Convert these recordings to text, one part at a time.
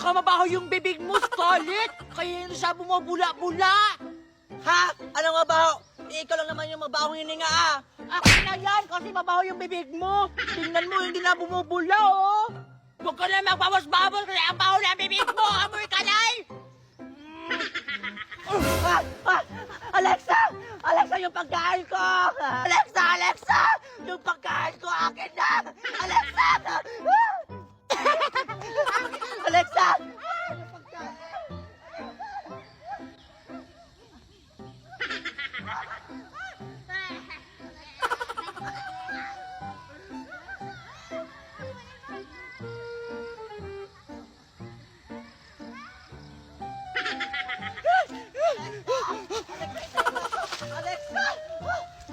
Baka mabaho yung bibig mo, Scarlett! Kaya yun siya bumubula-bula! Ha? Ano nga ba? Ikaw lang naman yung mabahong hininga ah. Akin na yan kasi mabaho yung bibig mo! Tingnan mo, hindi na bumubula, oh! Huwag ka na magbawas-bawas kasi ang baho na ang bibig mo! Amoy kalay! Alexa! Alexa, yung pagkain ko! Alexa! Alexa! Yung pagkain ko akin na! Alexa! Alexa! Alexa!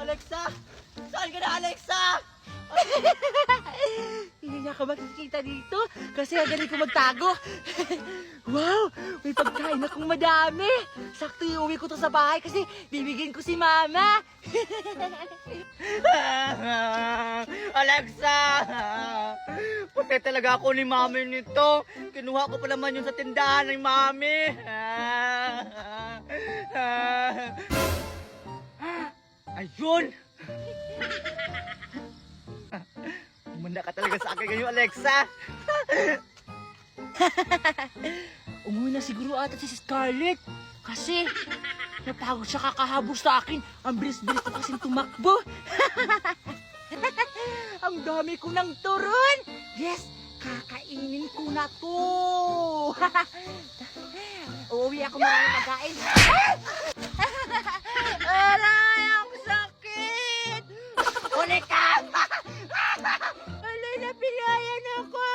Alexa! Saan ka na, Alexa? Hindi niya ako makikita dito kasi ang galing ko magtago. Wow! May pagkain akong madami. Sakto iuwi ko to sa bahay kasi bibigyan ko si Mama. Alexa! Puti talaga ako ni Mami nito. Kinuha ko pa naman yun sa tindahan ng Mami. Ayun! Umanda ka talaga sa akin ngayon, Alexa. Umuwi na siguro ata si Scarlett kasi napagod siya kakahabos sa akin. Ang bilis-bilis na kasing tumakbo. Ang dami ko ng turon. Yes, kakainin ko na to. Uuwi ako maraming pagkain. Aray, ang sakit. Ulit ka! Alay, napilayan ako.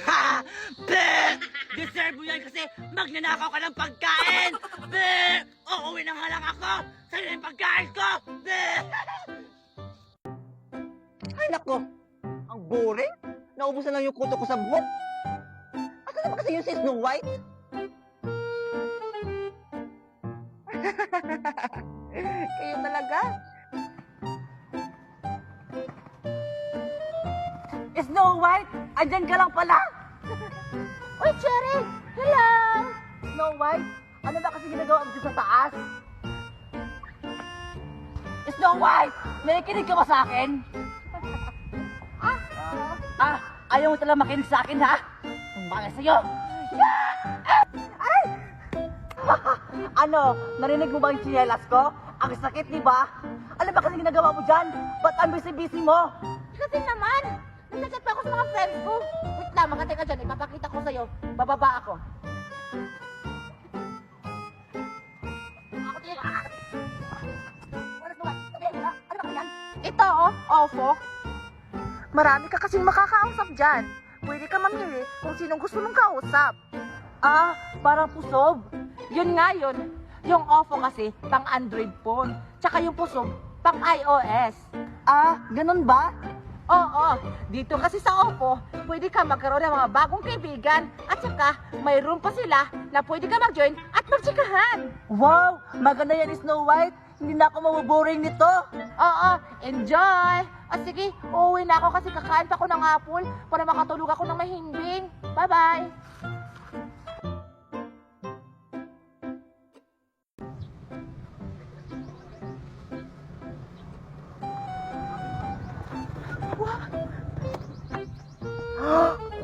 Ha! Bleh! Deserve mo yan kasi magnanakaw ka ng pagkain! Bleh! Uuwi na nga lang ako! Sa'yo na yung pagkain ko! Bleh! Ay nako! Ang boring! Naubos na lang yung kuto ko sa buhok! Asa na ba kasi yung si Snow White? Kayo talaga? Snow White! Andyan ka lang pala! Uy, Cherry! Hello! Snow White, ano ba kasi ginagawa mo dito sa taas? Snow White, nakikinig ka ba sa akin? Ayaw mo talaga makinig sa akin, ha? Ang bagay sa'yo! Ay! Ano, narinig mo ba yung tsinelas ko? Ang sakit, di ba? Ano ba kasi ginagawa mo dyan? Ba't ang busy-busy mo? Kasi naman, nagchat pa ako sa mga friends ko. Wait lang, magkatay ka dyan. Ipapakita ko sa'yo. Bababa ako. Ano ba yan? Ito, Ofo. Marami ka kasing makakausap dyan. Pwede ka mamili kung sinong gusto mong kausap. Parang pusob. Yun nga yun. Yung Ofo kasi, pang Android phone. Tsaka yung Puso, pang iOS. Ganun ba? Oo, dito kasi sa Oppo, pwede ka magkaroon ng mga bagong kaibigan at saka mayroon pa sila na pwede ka mag-join at magtsikahan. Wow! Maganda yan, Snow White. Hindi na ako mabuboring nito. Oo, enjoy! At sige, uuwi na ako kasi kakain pa ako ng apple para makatulog ako ng mahimbing. Bye-bye!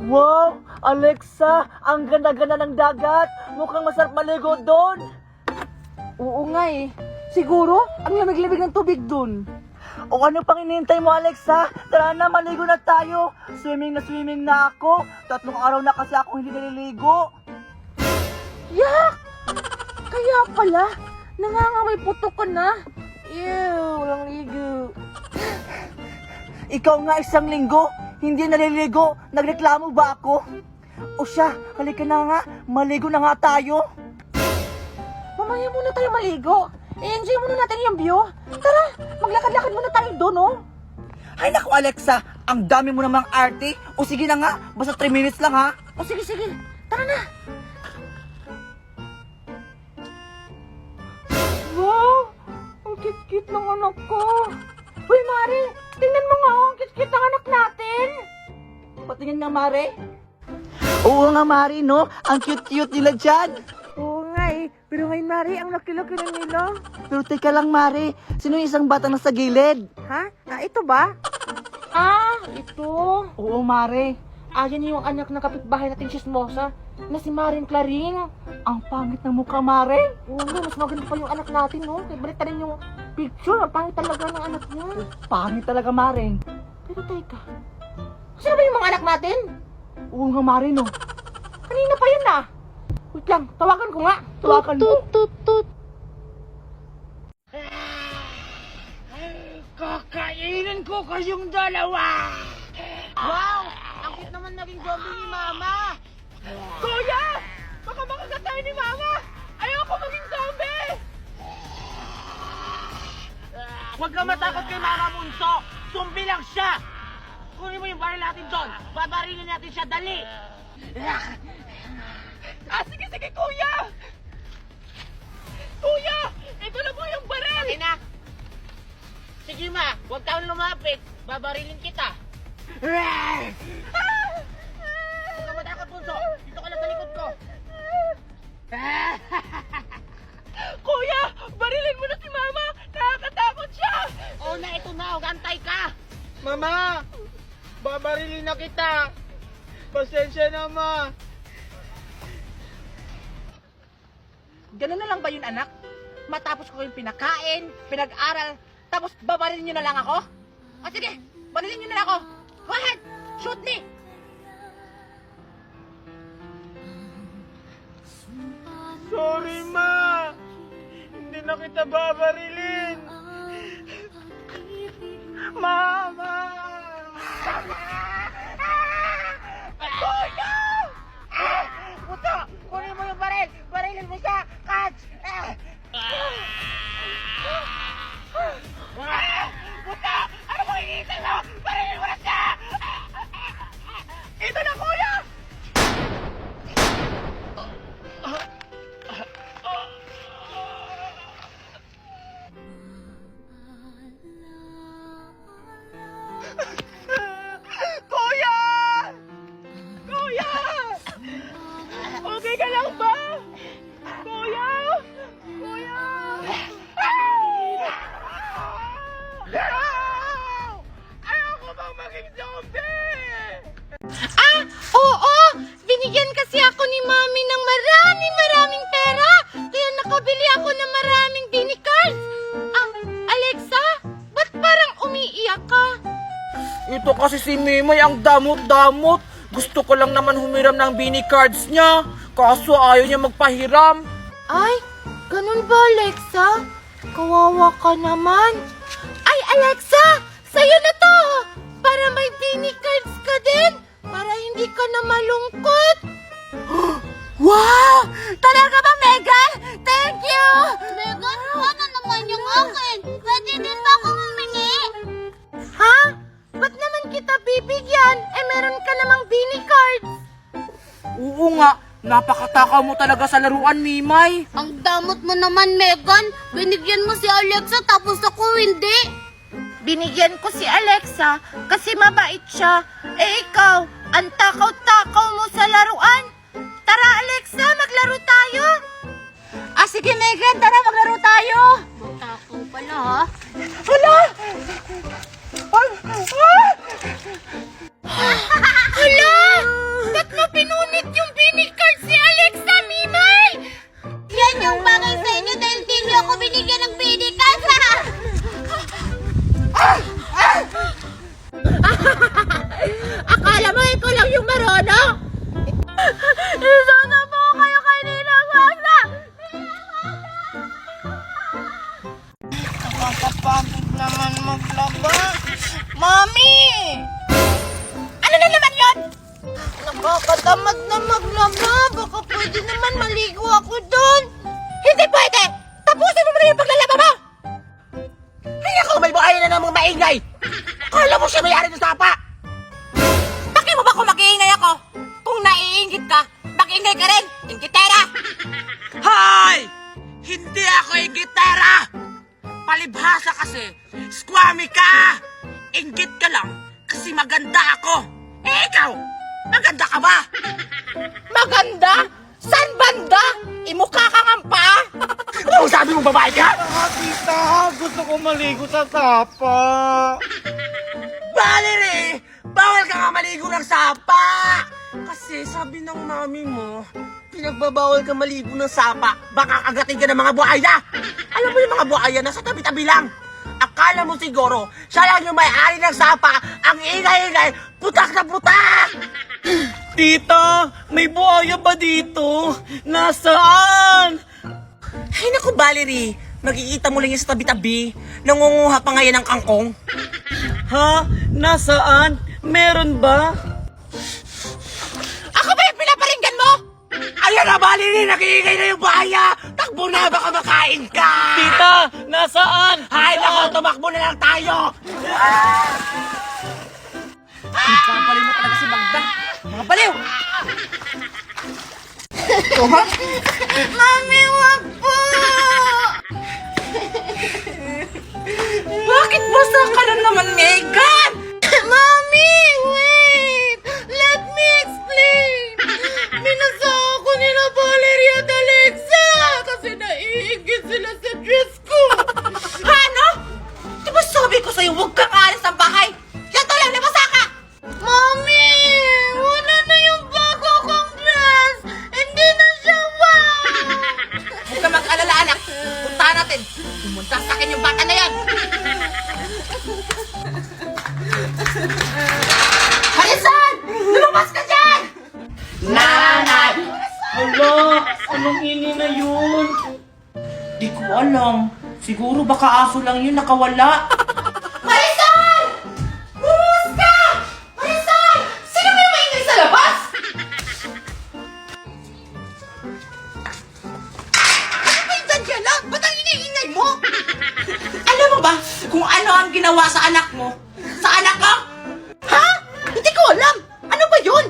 Wow! Alexa! Ang ganda-ganda ng dagat! Mukhang masarap maligo doon! Oo nga eh. Siguro, ang lamig-lamig ng tubig dun. O ano pang inihintay mo, Alexa? Tara na, maligo na tayo! Swimming na ako! 3 araw na kasi ako hindi naliligo! Yak! Kaya pala, nangangamay putok ka na. Ew, walang ligo. Ikaw nga 1 linggo, hindi naliligo, nagreklamo ba ako? O siya, halika na nga, maligo na nga tayo. Mamaya muna tayo maligo. I-enjoy muna natin yung view. Tara, maglakad-lakad muna tayo doon, oh. Ay naku, Alexa, ang dami mo namang arte. O sige na nga, basta 3 minutes lang ha. O sige, sige. Tara na. Wow! Ang cute-cute ng anak ko. Uy, Mari, tingnan mo nga, ang cute-cute ng anak natin. Patingin nga, Mare. Oo nga, Mari, no? Ang cute-cute nila dyan. Oo nga eh. Pero ngayon, Mari, ang laki-laki na nila. Pero teka lang, Mari. Sino yung isang bata na sa gilid? Ha? Ito ba? Ito. Oo, Mari. Yan yung anak ng kapitbahay nating chismosa na si Maring Claring. Ang pangit ng mukha, Mari. Oo nga, mas maganda pa yung anak natin, no? Balik na rin yung picture. Ang pangit talaga ng anak niya. Pangit talaga, Mari. Pero teka, sino ba yung mga anak natin? Oo nga, Mari, no? Kanina pa yun ah. Wait lang, tawagan ko nga. Tawagan mo. Tut. Kakainin ko kayong dalawa! Wow! Ang cute naman naging zombie ni Mama. Kuya! Baka makagat tayo ni Mama. Ayoko maging zombie! Huwag kang matakot kay Mama Bunso! Zombie lang siya! Kunin mo yung baril natin doon! Babarilin natin siya, dali! Sige, kuya! Kuya! Ito na po yung baril! Okay na! Sige ma, huwag kang lumapit! Babarilin kita! Huwag kang matakot, Bunso! Dito ka lang sa likod ko! Kuya! Barilin mo na si Mama! Nakakatakot siya! Oo na, ito na! Huwag antay ka! Mama! Babarilin na kita! Pasensya na, Ma! Ganun na lang ba yun, anak? Matapos ko yung pinakain, pinag-aral, tapos babarilin nyo na lang ako? O sige, barilin nyo na lang ako! Go ahead! Shoot me! Sorry, Ma! Hindi na kita babarilin! Mama! Kuya! Puto! Kunin mo yung baril! Barilin mo siya! Catch! Puto! Ano mo iniisip mo? Barilin mo na siya! Ito na, kuya! Kuya! Kuya! Okay ka lang ba? Kuya! Kuya! Ayoko bang maging zombie! Oo! Binigyan kasi ako ni Mami ng maraming pera. Kaya nakabili ako ng maraming Bini cards. Alexa, ba't parang umiiyak ka? Ito kasi si Mimay ang damot-damot. Gusto ko lang naman humiram ng Bini cards niya. Kaso ayaw niya magpahiram. Ay, ganun ba, Alexa? Kawawa ka naman. Ay, Alexa! Sa'yo na to! Para may Bini cards ka din! Para hindi ka na malungkot! Wow! Talaga ba, Megan? Thank you! Megan, ano naman yung akin? Pwede din ba akong humingi? Ha? Ba't naman kita bibigyan? Meron ka namang Bini cards! Oo nga, napakatakaw mo talaga sa laruan, Mimay. Ang damot mo naman, Megan. Binigyan mo si Alexa tapos ako hindi. Binigyan ko si Alexa kasi mabait siya. Ikaw, ang takaw-takaw mo sa laruan. Tara, Alexa, maglaro tayo. Sige, Megan, tara maglaro tayo! Takaw pala, ha? Hala! Hala! Ba't mo pinunit yung Bini card si Alexa, Mimay? Yan yung bagay sa inyo dahil di niyo ako binigyan ng Bini card, ha? Akala mo ikaw lang yung marunong? Sana po kayo kanina, Wasa! Nakakapagod naman maglaba. Mami! Ano na naman yun? Nakakatamad na maglaba. Baka pwede naman maligo ako doon. Hindi pwede! Tapusin mo na yung paglalaba mo! Ay, ako may buhay na namang maingay! Kala mo siya may-ari ng sapa! Bakit mo ba kung mag-iingay ako? Kung naiingit ka, mag-iingay ka rin! Ingitera! Hoy! Hindi ako yung gitara! Palibhasa kasi, squammy ka! Inggit ka lang kasi maganda ako! Eh ikaw, maganda ka ba? Maganda? San banda? Imukha ka nga pa? Ano sabi mong babae ka? Tita, gusto ko maligo sa sapa. Valerie! Bawal ka nga maligo ng sapa! Kasi sabi ng mami mo, pinagbabawal ka maligo ng sapa, baka kagatin ka ng mga buhaya! Alam mo yung mga buhaya nasa tabi-tabi lang! Akala mo siguro, siya lang yung may-ari ng sapa, ang ingay-ingay, putak na putak! Tita, may buhaya ba dito? Nasaan? Ay naku, Valerie, makikita mo lang yan sa tabi-tabi, nangunguha pa ngayon ng kangkong. Ha? Nasaan? Meron ba? Ako ba yung pinaparinggan mo? Ayan na, Valerie, nag-iingay na yung buhaya! Takbo na, baka makain ka! Tita, nasaan? Ay, naku, tumakbo na lang tayo! Papaliw mo talaga si Magda. Mga baliw! Mami, wag po! Bakit basa ka na naman, Megan? Mami, wait! Let me explain! Binasa ako nila Valeria at Alexa kasi naiingit sila sa dress ko! Ano? Di ba sabi ko sa'yo, huwag kang alis ng bahay? Yan to lang, nabasa ka! Mami! Wala na yung bago kong dress! Hindi na siya wow! Huwag kang mag-alala, anak. Puntahan natin. Pumunta sa akin yung bata na yan. Harisan! Lumabas ka dyan! Nanay! Hala, anong ini na yun? Di ko alam. Siguro baka aso lang yun nakawala. Harisan! Bumuhos ka! Harisan! Sino may maingay sa labas? Ano ba yung Daniela? Ba't ang iniingay mo? Alam mo ba kung ano ang ginawa sa anak mo? Sa anak ko? Ha? Hindi ko alam! Ano ba yun?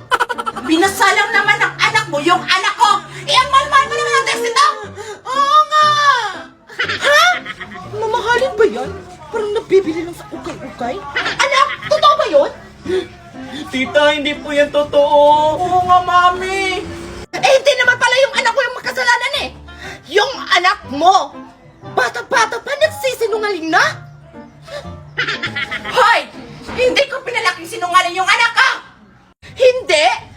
Binasalang naman ng anak mo yung anak ko! Eh, ang mahal-mahal mo naman ang text nito! Oo nga! Ha? Mamahalin ba yan? Parang nabibili lang sa ukay-ukay? Anak, totoo ba yun? Tita, hindi po yan totoo. Oo nga, mami. Eh, hindi naman pala yung anak ko yung makasalanan eh! Yung anak mo! Bata-bata pa, nagsisinungaling na? Hoy! Hindi ko pinalaking sinungaling yung anak ko! Hindi!